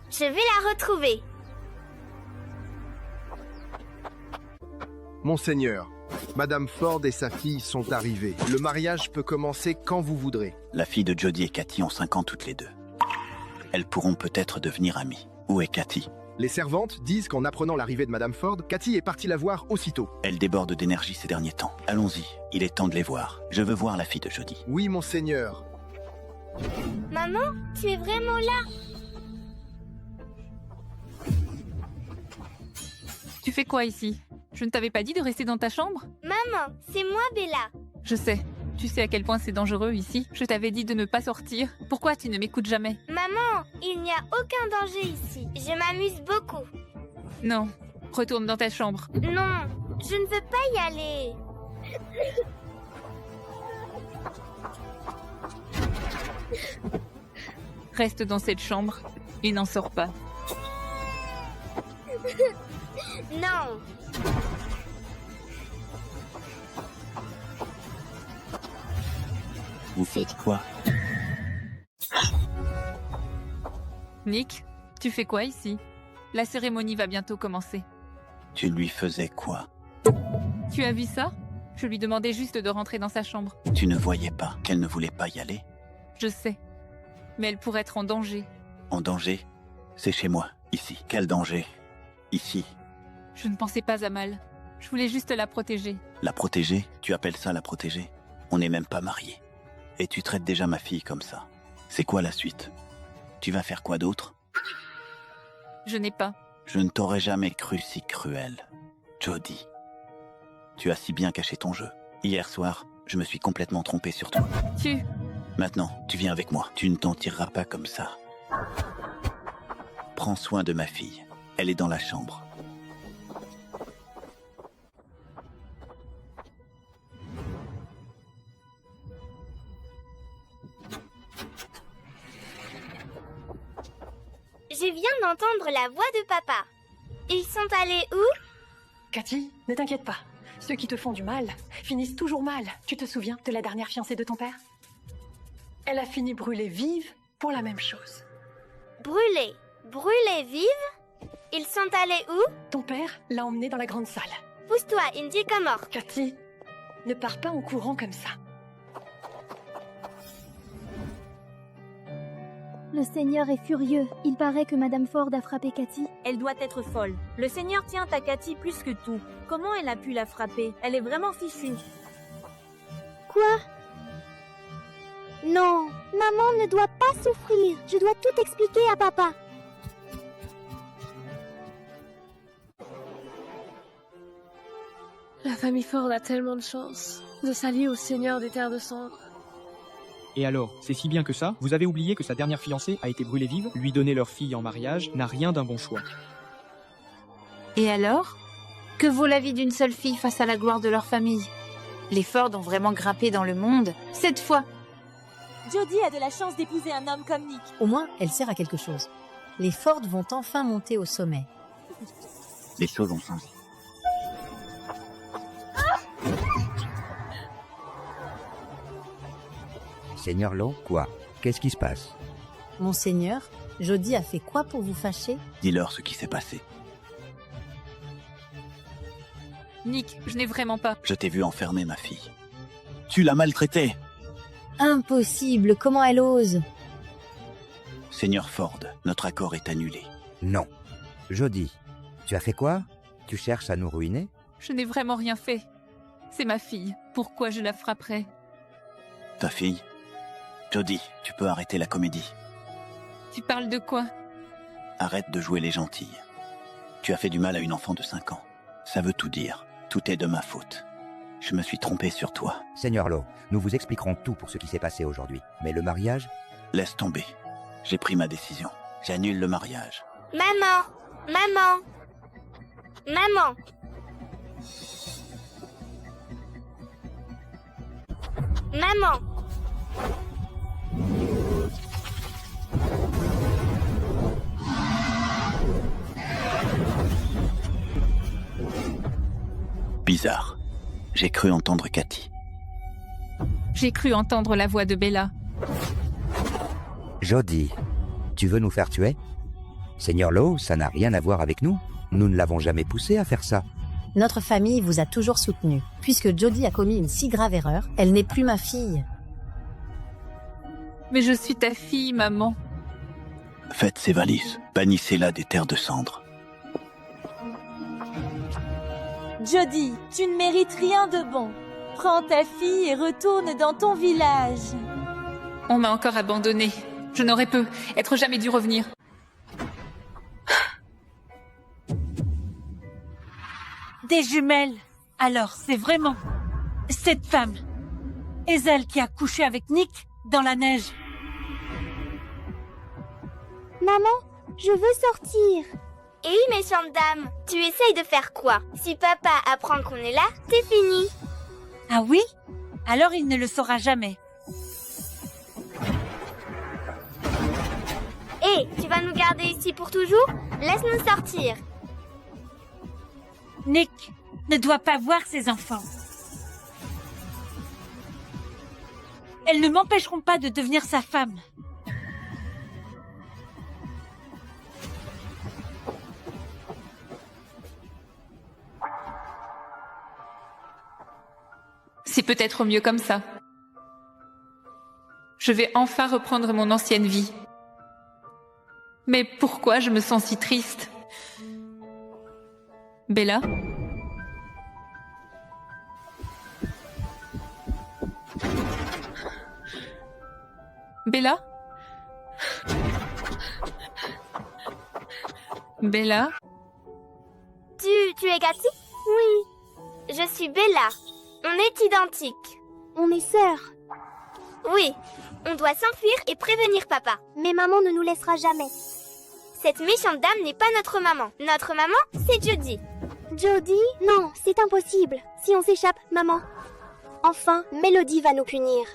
Je vais la retrouver. Monseigneur, Madame Ford et sa fille sont arrivées. Le mariage peut commencer quand vous voudrez. La fille de Jody et Cathy ont 5 ans toutes les deux. Elles pourront peut-être devenir amies. Où est Cathy? Les servantes disent qu'en apprenant l'arrivée de Madame Ford, Cathy est partie la voir aussitôt. Elle déborde d'énergie ces derniers temps. Allons-y, il est temps de les voir. Je veux voir la fille de Jody. Oui, monseigneur. Maman, tu es vraiment là? Tu fais quoi ici? Je ne t'avais pas dit de rester dans ta chambre? Maman, c'est moi, Bella. Je sais. Tu sais à quel point c'est dangereux ici. Je t'avais dit de ne pas sortir. Pourquoi tu ne m'écoutes jamais? Maman, il n'y a aucun danger ici. Je m'amuse beaucoup. Non. Retourne dans ta chambre. Non, je ne veux pas y aller. Reste dans cette chambre et n'en sors pas. Non. Vous faites quoi? Nick, tu fais quoi ici? La cérémonie va bientôt commencer. Tu lui faisais quoi? Tu as vu ça? Je lui demandais juste de rentrer dans sa chambre. Tu ne voyais pas qu'elle ne voulait pas y aller? Je sais. Mais elle pourrait être en danger. En danger? C'est chez moi, ici. Quel danger? Ici. Je ne pensais pas à mal. Je voulais juste la protéger. La protéger? Tu appelles ça la protéger? On n'est même pas mariés. Et tu traites déjà ma fille comme ça. C'est quoi la suite? Tu vas faire quoi d'autre? Je n'ai pas. Je ne t'aurais jamais cru si cruel. Jody. Tu as si bien caché ton jeu. Hier soir, je me suis complètement trompé sur toi. Maintenant, tu viens avec moi. Tu ne t'en tireras pas comme ça. Prends soin de ma fille. Elle est dans la chambre. Je viens d'entendre la voix de papa. Ils sont allés où? Cathy, ne t'inquiète pas. Ceux qui te font du mal finissent toujours mal. Tu te souviens de la dernière fiancée de ton père? Elle a fini brûlée vive pour la même chose. Brûlée? Brûlée vive? Ils sont allés où? Ton père l'a emmenée dans la grande salle. Pousse-toi, Indy Comore. Cathy, ne pars pas en courant comme ça. Le Seigneur est furieux. Il paraît que Madame Ford a frappé Cathy. Elle doit être folle. Le Seigneur tient à Cathy plus que tout. Comment elle a pu la frapper? Elle est vraiment fichue. Quoi? Non, maman ne doit pas souffrir. Je dois tout expliquer à papa. La famille Ford a tellement de chance de s'allier au Seigneur des Terres de Cendres. Et alors, c'est si bien que ça? Vous avez oublié que sa dernière fiancée a été brûlée vive? Lui donner leur fille en mariage n'a rien d'un bon choix. Et alors? Que vaut la vie d'une seule fille face à la gloire de leur famille? Les Ford ont vraiment grimpé dans le monde, cette fois. Jodie a de la chance d'épouser un homme comme Nick. Au moins, elle sert à quelque chose. Les Ford vont enfin monter au sommet. Les choses ont changé. Seigneur Law, quoi? Qu'est-ce qui se passe? Monseigneur, Jodie a fait quoi pour vous fâcher? Dis-leur ce qui s'est passé. Nick, je n'ai vraiment pas. Je t'ai vu enfermer ma fille. Tu l'as maltraitée. Impossible, comment elle ose? Seigneur Ford, notre accord est annulé. Non. Jodie, tu as fait quoi? Tu cherches à nous ruiner? Je n'ai vraiment rien fait. C'est ma fille. Pourquoi je la frapperais? Ta fille? Jodie, tu peux arrêter la comédie. Tu parles de quoi? Arrête de jouer les gentilles. Tu as fait du mal à une enfant de 5 ans. Ça veut tout dire. Tout est de ma faute. Je me suis trompé sur toi. Seigneur Law, nous vous expliquerons tout pour ce qui s'est passé aujourd'hui. Mais le mariage? Laisse tomber. J'ai pris ma décision. J'annule le mariage. Maman! Maman! Maman! Maman! Bizarre. J'ai cru entendre Cathy. J'ai cru entendre la voix de Bella. Jodie, tu veux nous faire tuer? Seigneur Law, ça n'a rien à voir avec nous. Nous ne l'avons jamais poussé à faire ça. Notre famille vous a toujours soutenu. Puisque Jodie a commis une si grave erreur, elle n'est plus ma fille. Mais je suis ta fille, maman. Faites ses valises. Bannissez-la des Terres de Cendres. Jodie, tu ne mérites rien de bon. Prends ta fille et retourne dans ton village. On m'a encore abandonnée. Je n'aurais pu être jamais dû revenir. Des jumelles. Alors, c'est vraiment cette femme. Ezel qui a couché avec Nick dans la neige. Maman, je veux sortir. Et oui, méchante dame, tu essayes de faire quoi? Si papa apprend qu'on est là, c'est fini. Ah oui? Alors il ne le saura jamais. Hé, tu vas nous garder ici pour toujours? Laisse-nous sortir. Nick ne doit pas voir ses enfants. Elles ne m'empêcheront pas de devenir sa femme. C'est peut-être mieux comme ça. Je vais enfin reprendre mon ancienne vie. Mais pourquoi je me sens si triste? Bella? Bella? Bella? Tu es Cathy? Oui. Je suis Bella. On est identiques. On est sœurs. Oui. On doit s'enfuir et prévenir papa. Mais maman ne nous laissera jamais. Cette méchante dame n'est pas notre maman. Notre maman, c'est Jodie. Jodie? Non, c'est impossible. Si on s'échappe, maman. Enfin, Mélodie va nous punir.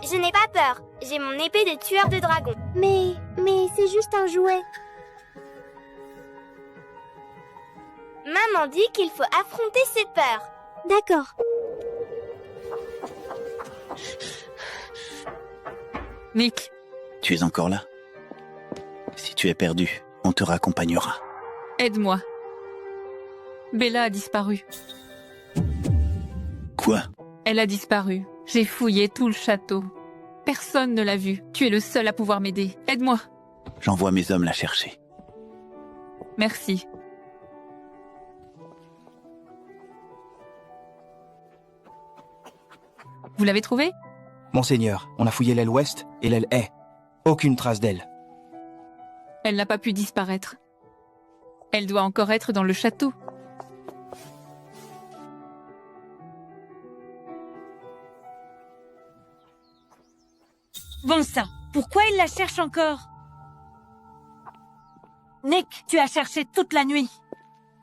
Je n'ai pas peur. J'ai mon épée de tueur de dragons. Mais c'est juste un jouet. Maman dit qu'il faut affronter ses peurs. D'accord. Nick. Tu es encore là? Si tu es perdu, on te raccompagnera. Aide-moi. Bella a disparu. Quoi? Elle a disparu. J'ai fouillé tout le château. Personne ne l'a vue. Tu es le seul à pouvoir m'aider. Aide-moi. J'envoie mes hommes la chercher. Merci. Vous l'avez trouvée? Monseigneur, on a fouillé l'aile ouest et l'aile est. Aucune trace d'elle. Elle n'a pas pu disparaître. Elle doit encore être dans le château. Bon sang, pourquoi il la cherche encore? Nick, tu as cherché toute la nuit.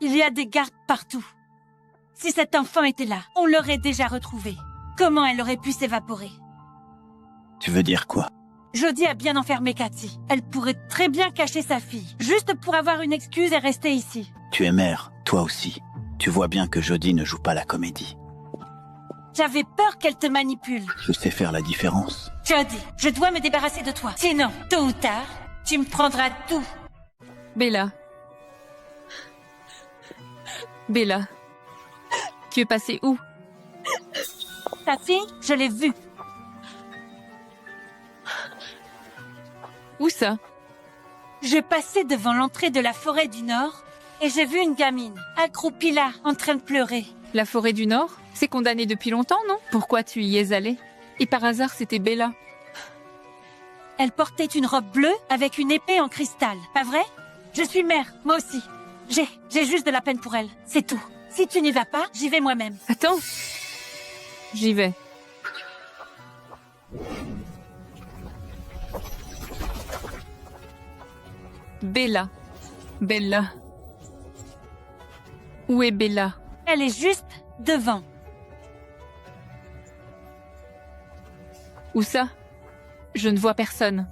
Il y a des gardes partout. Si cet enfant était là, on l'aurait déjà retrouvé. Comment elle aurait pu s'évaporer? Tu veux dire quoi? Jodie a bien enfermé Cathy. Elle pourrait très bien cacher sa fille, juste pour avoir une excuse et rester ici. Tu es mère, toi aussi. Tu vois bien que Jodie ne joue pas la comédie. J'avais peur qu'elle te manipule. Je sais faire la différence. Jodie, je dois me débarrasser de toi. Sinon, tôt ou tard, tu me prendras tout. Bella. Bella. Tu es passée où? Ta fille, je l'ai vue. Où ça? Je passais devant l'entrée de la forêt du Nord et j'ai vu une gamine, accroupie là, en train de pleurer. La forêt du Nord? C'est condamné depuis longtemps, non? Pourquoi tu y es allée? Et par hasard, c'était Bella. Elle portait une robe bleue avec une épée en cristal, pas vrai? Je suis mère, moi aussi. J'ai juste de la peine pour elle, c'est tout. Si tu n'y vas pas, j'y vais moi-même. Attends. J'y vais. Bella. Bella. Où est Bella? Elle est juste devant. Où ça? Je ne vois personne.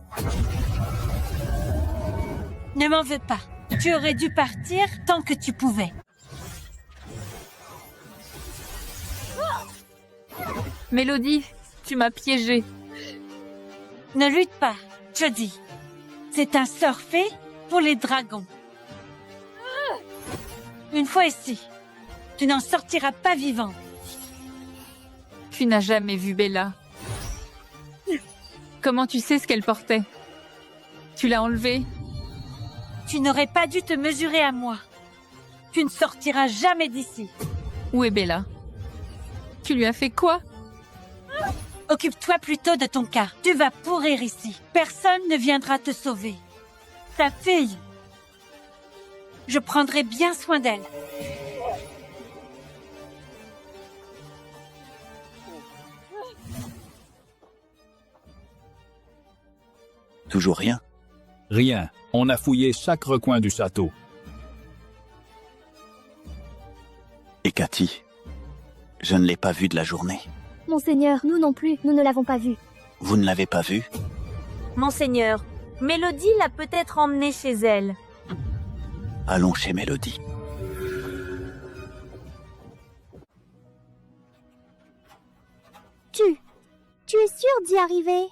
Ne m'en veux pas. Tu aurais dû partir tant que tu pouvais. Mélodie, tu m'as piégée. Ne lutte pas, Jodie. C'est un sort fait pour les dragons. Une fois ici, tu n'en sortiras pas vivant. Tu n'as jamais vu Bella. Comment tu sais ce qu'elle portait? Tu l'as enlevée? Tu n'aurais pas dû te mesurer à moi. Tu ne sortiras jamais d'ici. Où est Bella? Tu lui as fait quoi? Occupe-toi plutôt de ton cas. Tu vas pourrir ici. Personne ne viendra te sauver. Ta fille. Je prendrai bien soin d'elle. Toujours rien? Rien. On a fouillé chaque recoin du château. Et Cathy? Je ne l'ai pas vue de la journée. Monseigneur, nous non plus, nous ne l'avons pas vue. Vous ne l'avez pas vue? Monseigneur, Mélodie l'a peut-être emmenée chez elle. Allons chez Mélodie. Tu es sûre d'y arriver?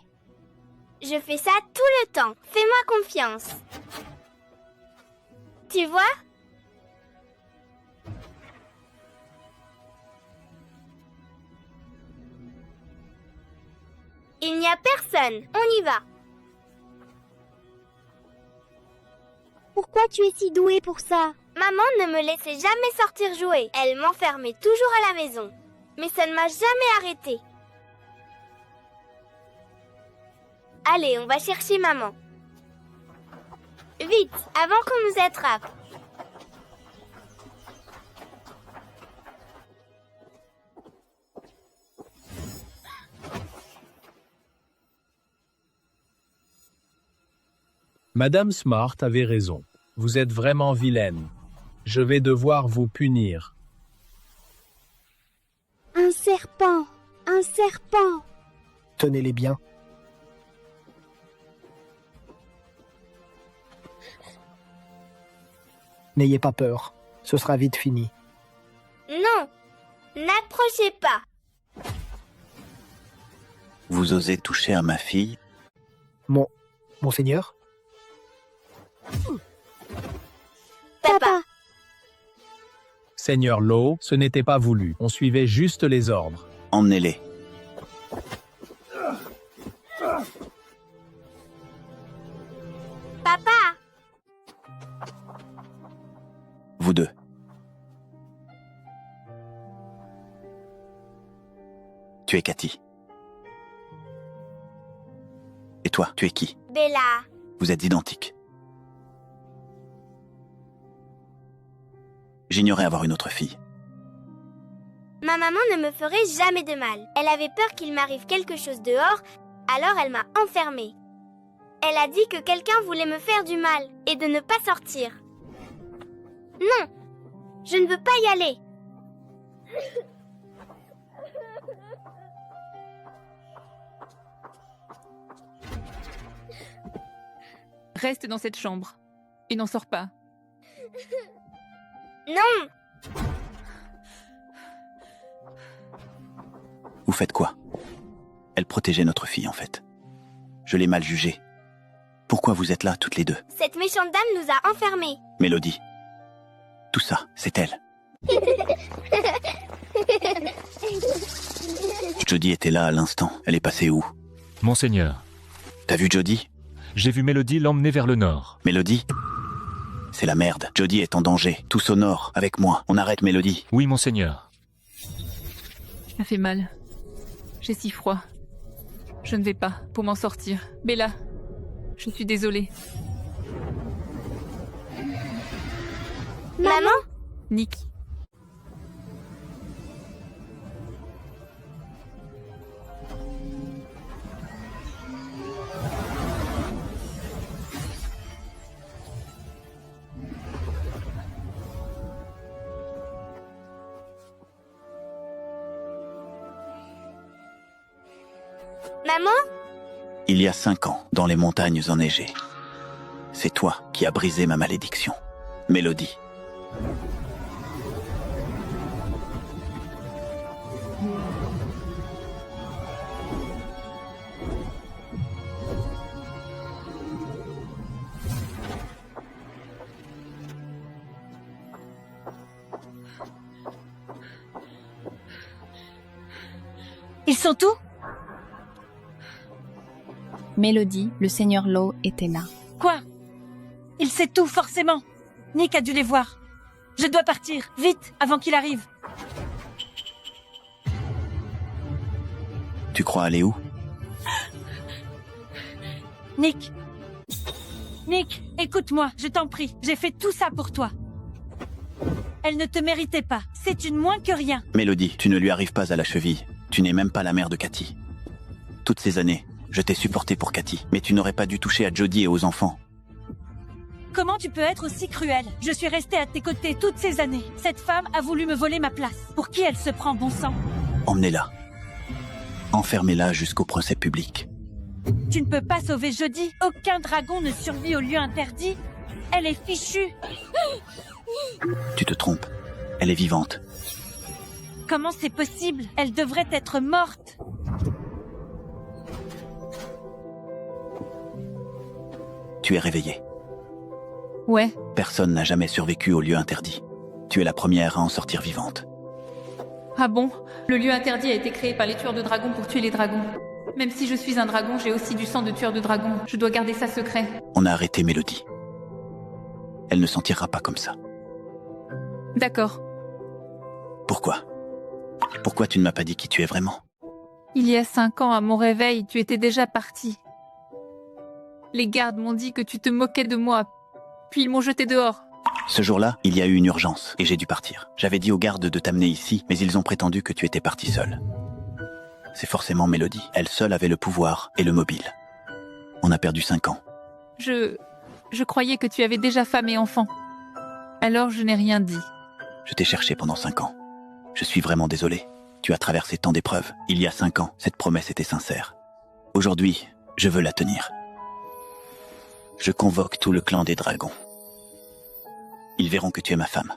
Je fais ça tout le temps. Fais-moi confiance. Tu vois? Il n'y a personne. On y va. Pourquoi tu es si douée pour ça? Maman ne me laissait jamais sortir jouer. Elle m'enfermait toujours à la maison. Mais ça ne m'a jamais arrêtée. Allez, on va chercher maman. Vite, avant qu'on nous attrape. Madame Smart avait raison. Vous êtes vraiment vilaine. Je vais devoir vous punir. Un serpent! Un serpent! Tenez-les bien. N'ayez pas peur, ce sera vite fini. Non, n'approchez pas. Vous osez toucher à ma fille? Monseigneur? Papa. Seigneur Lowe, ce n'était pas voulu. On suivait juste les ordres. Emmenez-les. Papa! Vous deux. Tu es Cathy. Et toi, tu es qui? Bella. Vous êtes identiques. J'ignorais avoir une autre fille. Ma maman ne me ferait jamais de mal. Elle avait peur qu'il m'arrive quelque chose dehors, alors elle m'a enfermée. Elle a dit que quelqu'un voulait me faire du mal et de ne pas sortir. Non, je ne veux pas y aller. Reste dans cette chambre et n'en sors pas. Non! Vous faites quoi? Elle protégeait notre fille, en fait. Je l'ai mal jugée. Pourquoi vous êtes là, toutes les deux? Cette méchante dame nous a enfermés. Mélodie. Tout ça, c'est elle. Jodie était là à l'instant. Elle est passée où? Monseigneur. T'as vu Jodie? J'ai vu Mélodie l'emmener vers le nord. Mélodie? C'est la merde. Jodie est en danger. Tous au nord, avec moi. On arrête Mélodie. Oui, monseigneur. Ça fait mal. J'ai si froid. Je ne vais pas pour m'en sortir. Bella, je suis désolée. Maman? Nick. Maman? Il y a 5 ans, dans les montagnes enneigées. C'est toi qui as brisé ma malédiction. Mélodie. Ils sont où? Mélodie, le seigneur Law était là. Quoi? Il sait tout, forcément. Nick a dû les voir. Je dois partir, vite, avant qu'il arrive. Tu crois aller où? Nick. Nick, écoute-moi, je t'en prie. J'ai fait tout ça pour toi. Elle ne te méritait pas. C'est une moins que rien. Mélodie, tu ne lui arrives pas à la cheville. Tu n'es même pas la mère de Cathy. Toutes ces années, je t'ai supporté pour Cathy, mais tu n'aurais pas dû toucher à Jodie et aux enfants. Comment tu peux être aussi cruel? Je suis restée à tes côtés toutes ces années. Cette femme a voulu me voler ma place. Pour qui elle se prend, bon sang? Emmenez-la. Enfermez-la jusqu'au procès public. Tu ne peux pas sauver Jodie. Aucun dragon ne survit au lieu interdit. Elle est fichue. Tu te trompes. Elle est vivante. Comment c'est possible? Elle devrait être morte. Tu es réveillée. Ouais. Personne n'a jamais survécu au lieu interdit. Tu es la première à en sortir vivante. Ah bon? Le lieu interdit a été créé par les tueurs de dragons pour tuer les dragons. Même si je suis un dragon, j'ai aussi du sang de tueur de dragons. Je dois garder ça secret. On a arrêté Mélodie. Elle ne s'en tirera pas comme ça. D'accord. Pourquoi? Pourquoi tu ne m'as pas dit qui tu es vraiment? Il y a 5 ans, à mon réveil, tu étais déjà parti. Les gardes m'ont dit que tu te moquais de moi, puis ils m'ont jeté dehors. Ce jour-là, il y a eu une urgence, et j'ai dû partir. J'avais dit aux gardes de t'amener ici, mais ils ont prétendu que tu étais partie seule. C'est forcément Mélodie. Elle seule avait le pouvoir et le mobile. On a perdu 5 ans. Je croyais que tu avais déjà femme et enfant. Alors je n'ai rien dit. Je t'ai cherché pendant 5 ans. Je suis vraiment désolé. Tu as traversé tant d'épreuves. Il y a 5 ans, cette promesse était sincère. Aujourd'hui, je veux la tenir. Je convoque tout le clan des dragons. Ils verront que tu es ma femme.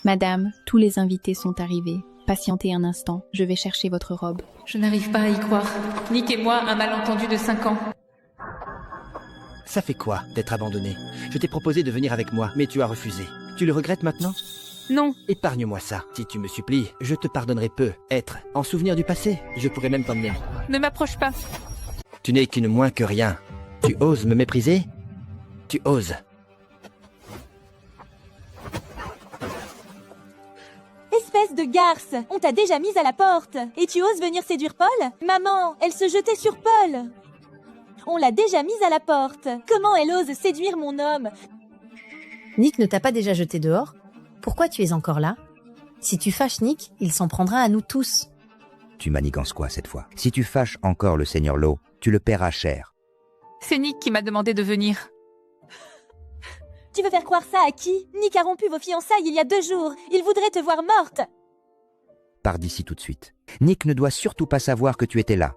Madame, tous les invités sont arrivés. Patientez un instant, je vais chercher votre robe. Je n'arrive pas à y croire. Nick et moi, un malentendu de 5 ans. Ça fait quoi d'être abandonné? Je t'ai proposé de venir avec moi, mais tu as refusé. Tu le regrettes maintenant? Non. Épargne-moi ça. Si tu me supplies, je te pardonnerai peu. Être en souvenir du passé, je pourrais même t'emmener. Ne m'approche pas. Tu n'es qu'une moins que rien. Tu oses me mépriser? Tu oses. Espèce de garce, on t'a déjà mise à la porte. Et tu oses venir séduire Paul? Maman, elle se jetait sur Paul. On l'a déjà mise à la porte. Comment elle ose séduire mon homme? Nick ne t'a pas déjà jeté dehors? Pourquoi tu es encore là? Si tu fâches Nick, il s'en prendra à nous tous. Tu manigances quoi cette fois? Si tu fâches encore le seigneur Law, tu le paieras cher. C'est Nick qui m'a demandé de venir. Tu veux faire croire ça à qui? Nick a rompu vos fiançailles il y a 2 jours. Il voudrait te voir morte. Pars d'ici tout de suite. Nick ne doit surtout pas savoir que tu étais là.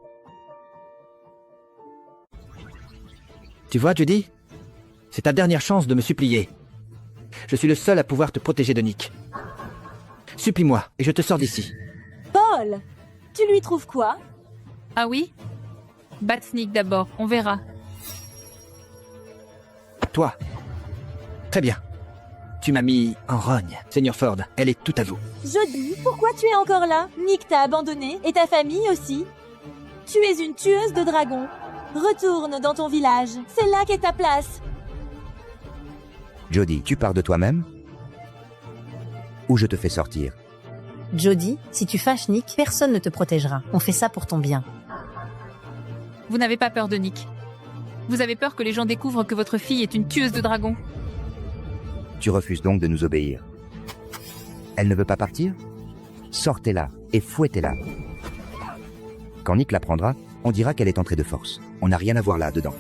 Tu vois, Judy? C'est ta dernière chance de me supplier. Je suis le seul à pouvoir te protéger de Nick. Supplie-moi, et je te sors d'ici. Paul, tu lui trouves quoi? Ah oui? Batte Nick d'abord, on verra. Toi. Très bien. Tu m'as mis en rogne. Seigneur Ford, elle est toute à vous. Jody, pourquoi tu es encore là? Nick t'a abandonné, et ta famille aussi. Tu es une tueuse de dragons. Retourne dans ton village, c'est là qu'est ta place. Jody, tu pars de toi-même? Ou je te fais sortir? Jody, si tu fâches Nick, personne ne te protégera. On fait ça pour ton bien. Vous n'avez pas peur de Nick. Vous avez peur que les gens découvrent que votre fille est une tueuse de dragons. Tu refuses donc de nous obéir. Elle ne veut pas partir? Sortez-la et fouettez-la. Quand Nick la prendra, on dira qu'elle est entrée de force. On n'a rien à voir là-dedans.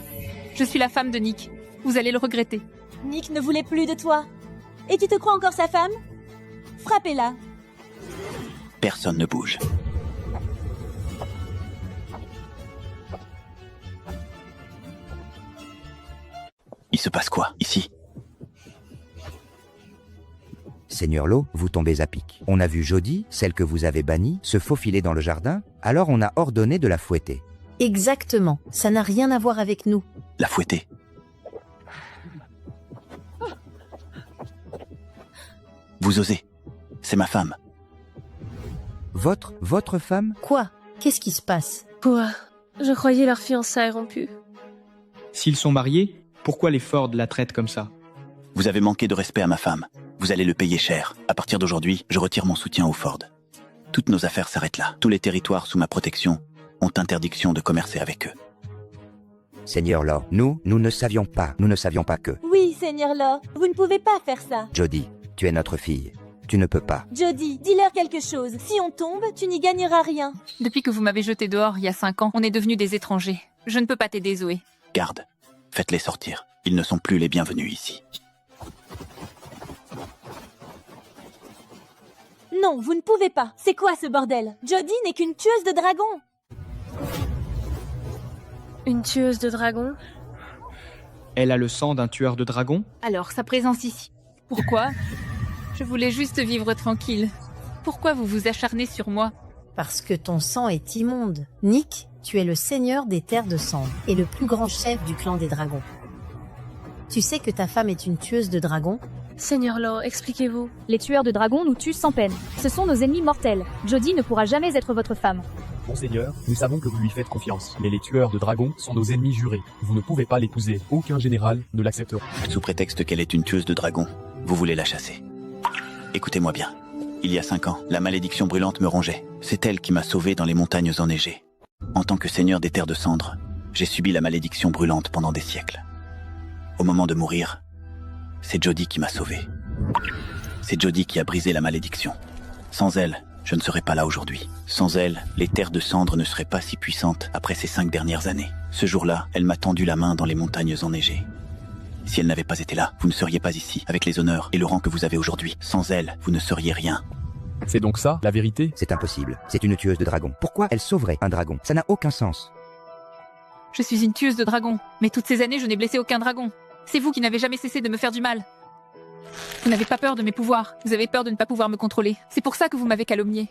Je suis la femme de Nick. Vous allez le regretter. Nick ne voulait plus de toi. Et tu te crois encore sa femme? Frappez-la. Personne ne bouge. Il se passe quoi, ici? Seigneur Law, vous tombez à pic. On a vu Jody, celle que vous avez bannie, se faufiler dans le jardin, alors on a ordonné de la fouetter. Exactement. Ça n'a rien à voir avec nous. La fouetter. Vous osez. C'est ma femme. Votre femme? Quoi? Qu'est-ce qui se passe? Quoi? Je croyais leur fiançailles rompues. S'ils sont mariés, pourquoi les Ford la traitent comme ça? Vous avez manqué de respect à ma femme. Vous allez le payer cher. À partir d'aujourd'hui, je retire mon soutien aux Ford. Toutes nos affaires s'arrêtent là. Tous les territoires sous ma protection ont interdiction de commercer avec eux. Seigneur Law, nous ne savions pas que... Oui, Seigneur Law, vous ne pouvez pas faire ça. Jody, tu es notre fille. Tu ne peux pas. Jody, dis-leur quelque chose. Si on tombe, tu n'y gagneras rien. Depuis que vous m'avez jeté dehors il y a 5 ans, on est devenus des étrangers. Je ne peux pas t'aider, Zoé. Garde, faites-les sortir. Ils ne sont plus les bienvenus ici. Non, vous ne pouvez pas. C'est quoi ce bordel? Jody n'est qu'une tueuse de dragons. Une tueuse de dragons? Elle a le sang d'un tueur de dragons? Alors, sa présence ici. Pourquoi? Je voulais juste vivre tranquille. Pourquoi vous vous acharnez sur moi? Parce que ton sang est immonde. Nick, tu es le seigneur des terres de cendre et le plus grand chef du clan des dragons. Tu sais que ta femme est une tueuse de dragons? Seigneur Law, expliquez-vous. Les tueurs de dragons nous tuent sans peine. Ce sont nos ennemis mortels. Jody ne pourra jamais être votre femme. Monseigneur, nous savons que vous lui faites confiance, mais les tueurs de dragons sont nos ennemis jurés. Vous ne pouvez pas l'épouser. Aucun général ne l'acceptera. Sous prétexte qu'elle est une tueuse de dragons, vous voulez la chasser. Écoutez-moi bien. Il y a 5 ans, la malédiction brûlante me rongeait. C'est elle qui m'a sauvé dans les montagnes enneigées. En tant que seigneur des terres de cendres, j'ai subi la malédiction brûlante pendant des siècles. Au moment de mourir, c'est Jody qui m'a sauvé. C'est Jody qui a brisé la malédiction. Sans elle, je ne serais pas là aujourd'hui. Sans elle, les terres de cendres ne seraient pas si puissantes après ces 5 dernières années. Ce jour-là, elle m'a tendu la main dans les montagnes enneigées. Si elle n'avait pas été là, vous ne seriez pas ici, avec les honneurs et le rang que vous avez aujourd'hui. Sans elle, vous ne seriez rien. C'est donc ça, la vérité? C'est impossible. C'est une tueuse de dragons. Pourquoi elle sauverait un dragon? Ça n'a aucun sens. Je suis une tueuse de dragons, mais toutes ces années, je n'ai blessé aucun dragon. C'est vous qui n'avez jamais cessé de me faire du mal. Vous n'avez pas peur de mes pouvoirs. Vous avez peur de ne pas pouvoir me contrôler. C'est pour ça que vous m'avez calomnié.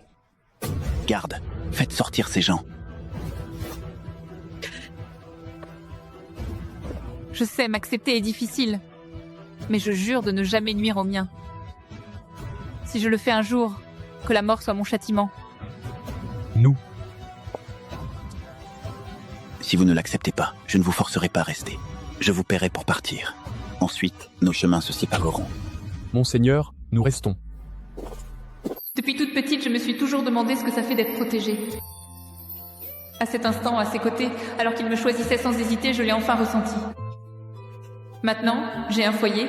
Garde, faites sortir ces gens. Je sais, m'accepter est difficile. Mais je jure de ne jamais nuire aux miens. Si je le fais un jour, que la mort soit mon châtiment. Nous. Si vous ne l'acceptez pas, je ne vous forcerai pas à rester. Je vous paierai pour partir. Ensuite, nos chemins se sépareront. Monseigneur, nous restons. Depuis toute petite, je me suis toujours demandé ce que ça fait d'être protégée. À cet instant, à ses côtés, alors qu'il me choisissait sans hésiter, je l'ai enfin ressenti. Maintenant, j'ai un foyer,